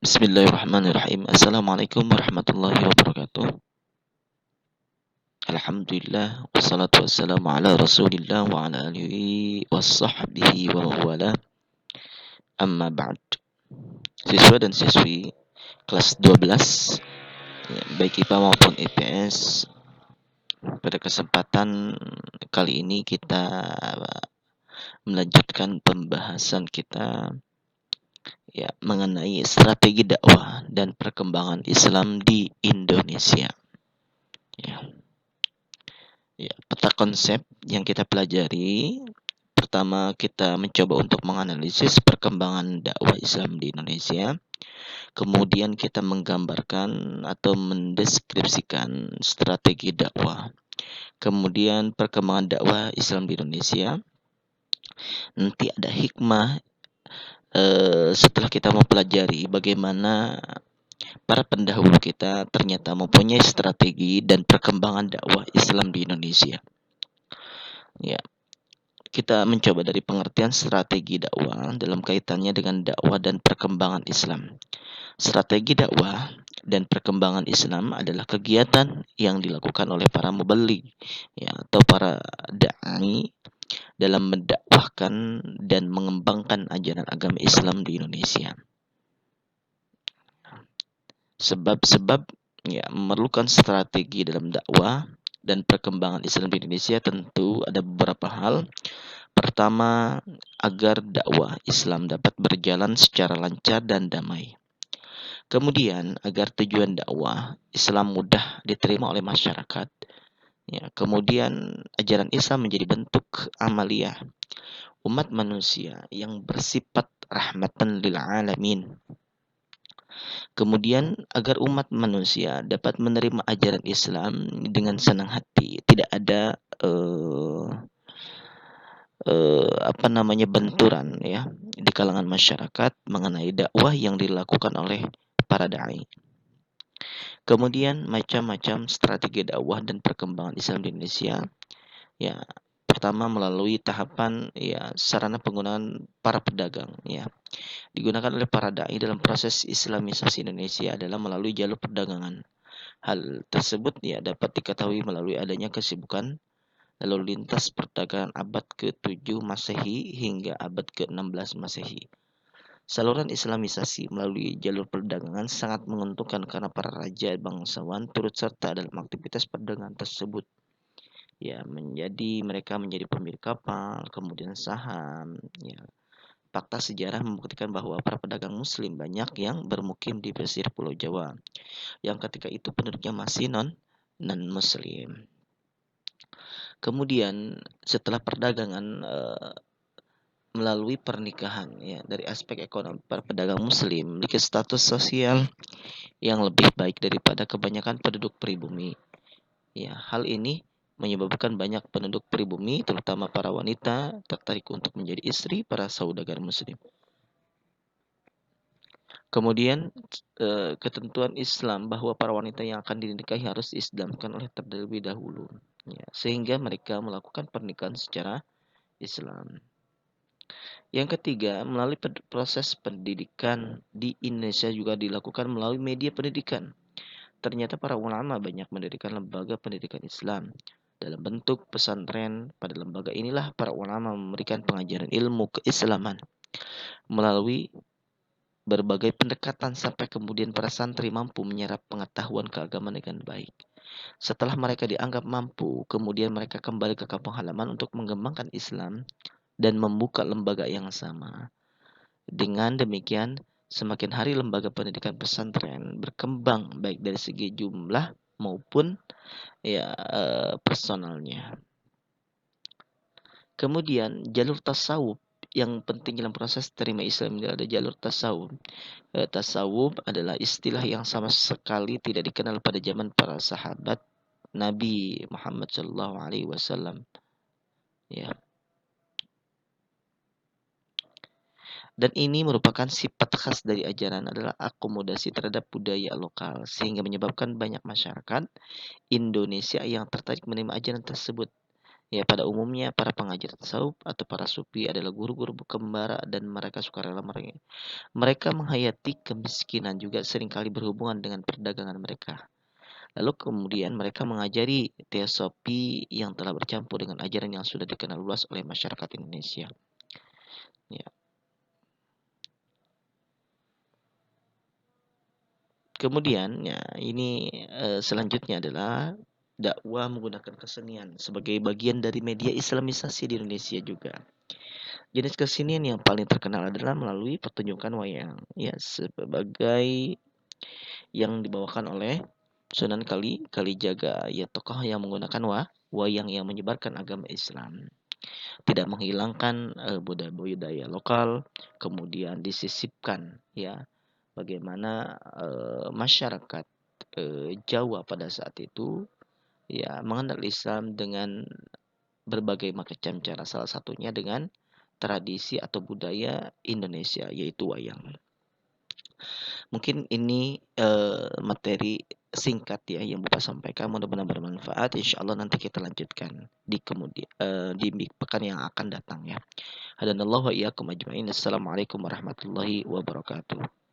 Bismillahirrahmanirrahim. Assalamualaikum warahmatullahi wabarakatuh. Alhamdulillah wassalatu wassalamu ala Rasulillah wa ala alihi washabbihi wa mawala. Amma ba'd. Siswa dan siswi kelas 12 ya, baik IPA maupun IPS, pada kesempatan kali ini kita melanjutkan pembahasan kita ya mengenai strategi dakwah dan perkembangan Islam di Indonesia. Ya. Ya, peta konsep yang kita pelajari, pertama kita mencoba untuk menganalisis perkembangan dakwah Islam di Indonesia. Kemudian kita menggambarkan atau mendeskripsikan strategi dakwah. Kemudian perkembangan dakwah Islam di Indonesia. Nanti ada hikmah setelah kita mempelajari bagaimana para pendahulu kita ternyata mempunyai strategi dan perkembangan dakwah Islam di Indonesia. Ya, kita mencoba dari pengertian strategi dakwah dalam kaitannya dengan dakwah dan perkembangan Islam. Strategi dakwah dan perkembangan Islam adalah kegiatan yang dilakukan oleh para muballigh ya, atau para dai dalam mendakwahkan dan mengembangkan ajaran agama Islam di Indonesia. Sebab-sebab ya memerlukan strategi dalam dakwah dan perkembangan Islam di Indonesia tentu ada beberapa hal. Pertama, agar dakwah Islam dapat berjalan secara lancar dan damai. Kemudian, agar tujuan dakwah Islam mudah diterima oleh masyarakat. Ya, kemudian, ajaran Islam menjadi bentuk amaliyah umat manusia yang bersifat rahmatan lil alamin. Kemudian, agar umat manusia dapat menerima ajaran Islam dengan senang hati, tidak ada benturan ya di kalangan masyarakat mengenai dakwah yang dilakukan oleh para dai. Kemudian macam-macam strategi dakwah dan perkembangan Islam di Indonesia. Ya, pertama melalui tahapan ya sarana penggunaan para pedagang ya. Digunakan oleh para dai dalam proses Islamisasi Indonesia adalah melalui jalur perdagangan. Hal tersebut ya dapat diketahui melalui adanya kesibukan lalu lintas perdagangan abad ke-7 Masehi hingga abad ke-16 Masehi. Saluran Islamisasi melalui jalur perdagangan sangat menguntungkan karena para raja bangsawan turut serta dalam aktivitas perdagangan tersebut. Ya, mereka menjadi pemilik kapal, kemudian saham, ya. Fakta sejarah membuktikan bahwa para pedagang muslim banyak yang bermukim di pesisir Pulau Jawa, yang ketika itu penduduknya masih non-muslim. Kemudian setelah perdagangan melalui pernikahan ya dari aspek ekonomi para pedagang muslim memiliki status sosial yang lebih baik daripada kebanyakan penduduk pribumi. Ya, hal ini menyebabkan banyak penduduk pribumi terutama para wanita tertarik untuk menjadi istri para saudagar muslim. Kemudian ketentuan Islam bahwa para wanita yang akan dinikahi harus diislamkan oleh terlebih dahulu ya, sehingga mereka melakukan pernikahan secara Islam. Yang ketiga, melalui proses pendidikan di Indonesia juga dilakukan melalui media pendidikan. Ternyata para ulama banyak mendirikan lembaga pendidikan Islam dalam bentuk pesantren. Pada lembaga inilah para ulama memberikan pengajaran ilmu keislaman melalui berbagai pendekatan sampai kemudian para santri mampu menyerap pengetahuan keagamaan dengan baik. Setelah mereka dianggap mampu, kemudian mereka kembali ke kampung halaman untuk mengembangkan Islam dan membuka lembaga yang sama. Dengan demikian, semakin hari lembaga pendidikan pesantren berkembang baik dari segi jumlah maupun ya personalnya. Kemudian jalur tasawuf yang penting dalam proses terima Islam ini ada jalur tasawuf. Tasawuf adalah istilah yang sama sekali tidak dikenal pada zaman para sahabat Nabi Muhammad SAW. Ya. Dan ini merupakan sifat khas dari ajaran adalah akomodasi terhadap budaya lokal sehingga menyebabkan banyak masyarakat Indonesia yang tertarik menerima ajaran tersebut. Ya, pada umumnya para pengajar tasawuf atau para sufi adalah guru-guru kembara dan mereka sukarela mereka menghayati kemiskinan juga seringkali berhubungan dengan perdagangan mereka. Lalu kemudian mereka mengajari teosofi yang telah bercampur dengan ajaran yang sudah dikenal luas oleh masyarakat Indonesia. Ya. Kemudian ya ini selanjutnya adalah dakwah menggunakan kesenian sebagai bagian dari media Islamisasi di Indonesia juga. Jenis kesenian yang paling terkenal adalah melalui pertunjukan wayang, ya sebagai yang dibawakan oleh Sunan Kalijaga, ya tokoh yang menggunakan wayang yang menyebarkan agama Islam, tidak menghilangkan budaya-budaya lokal, kemudian disisipkan ya bagaimana masyarakat Jawa pada saat itu ya mengenal Islam dengan berbagai macam cara, salah satunya dengan tradisi atau budaya Indonesia yaitu wayang. Mungkin ini materi singkat ya yang Bapak sampaikan, mudah-mudahan bermanfaat. Insyaallah nanti kita lanjutkan di di pekan yang akan datang ya. Hadanallahu wa iyyakum ajmain. Assalamualaikum warahmatullahi wabarakatuh.